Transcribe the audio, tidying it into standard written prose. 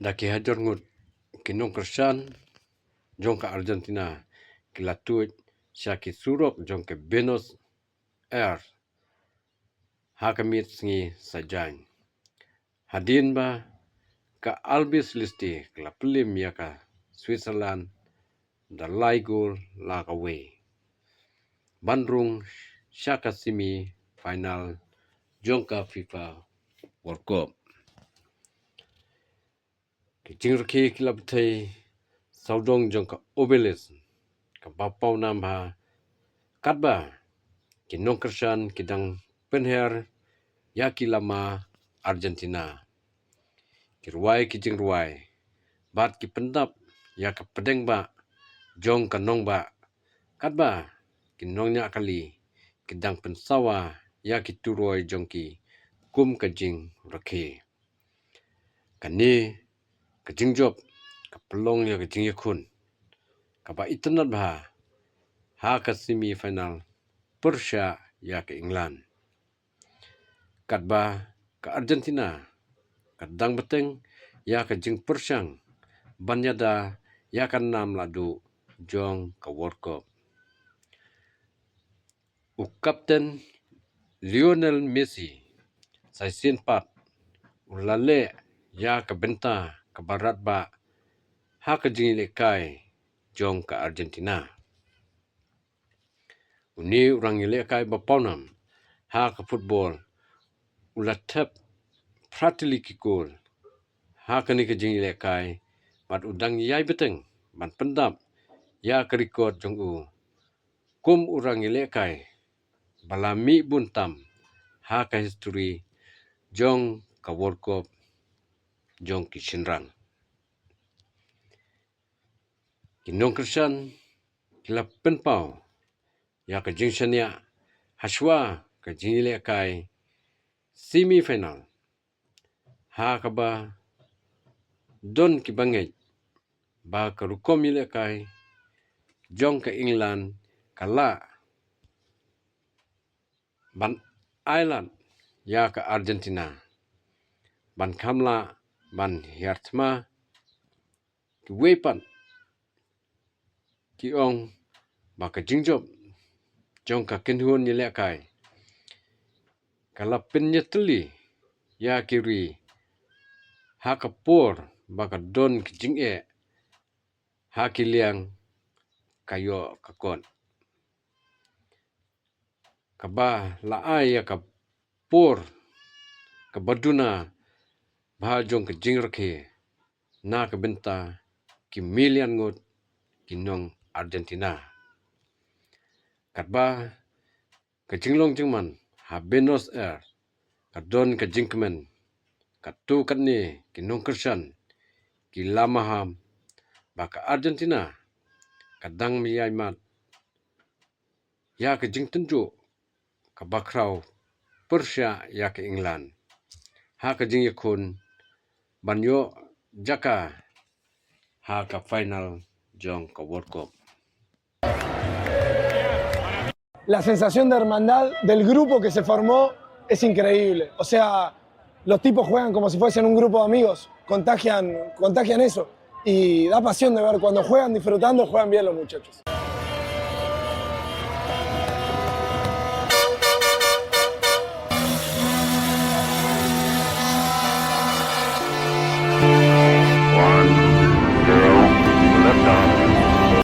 Daki hajar ngut kinong kersan jong ke Argentina kilatuit syaki surok jong ke Buenos Aires hakamit sengi sajan. Hadin ba ka Albis Listi kala pelim ya ka Switzerland da laigul lakawe. Bandrung syaka semi final jong ka FIFA World Cup. Kijingrki kila betai saudong jong ka Obelis ka bapau nambha katba kinong kersan kidang penher yaki lama Argentina. Kirwai kijingruai bat ki pendap ya ka pedeng ba jong ka nong ba katba kinongnya kali kidang pensawa ya ki turoi jong ki kum kajing rakhe. Kani kajing job kapelong ya kajing yakun kaba itenat bah ha ka semi final Persia ya ke England katba ke Argentina kadang beteng ya kajing Persiang banyada ya kan nam ladu jong ke World Cup. Kapten Lionel Messi sai sin pat ulale ya ke benta ke barat ba ha kajing lekai jong ke Argentina. Uni orang lekai ba paunam ha ke football ulatep pratili kikul ha kani kajing lekai bat udang yai beteng ban pendap ya ke record jong u kum orang lekai balami buntam ha ka history jong ka World Cup jong ki Shinrang. Kinong kersan kila penpau ya ka jingshania haswa ka jingile kai semi final ha ka ba don ki bangai ba ka rukom ile kai jong ka England kala ban Ireland ya ka Argentina ban kamla ban hiartma ki wepan ki ong ba ka jingjob jong ka kinhun ile kai kala penyeteli ya kiri ha ka por ba ka don ki jinge ha ki liang kayo kakon kaba laai ya ka por ka baduna ba jong ka jingrke na ka benta ki million ngot kinong Argentina katba ka jinglong jingman ha Buenos Aires ka don ka jingkmen ka tu katni kinong kersan ki lamaham ba ka Argentina kadang miyai mat ya ka jing tenju ka bakrau Persia ya ke England ha ka jing yakun banyo jaka ha ka final jong ka World Cup. La sensación de hermandad del grupo que se formó es increíble. O sea, los tipos juegan como si fuesen un grupo de amigos, contagian eso. Y da pasión de ver cuando juegan disfrutando, juegan bien los muchachos.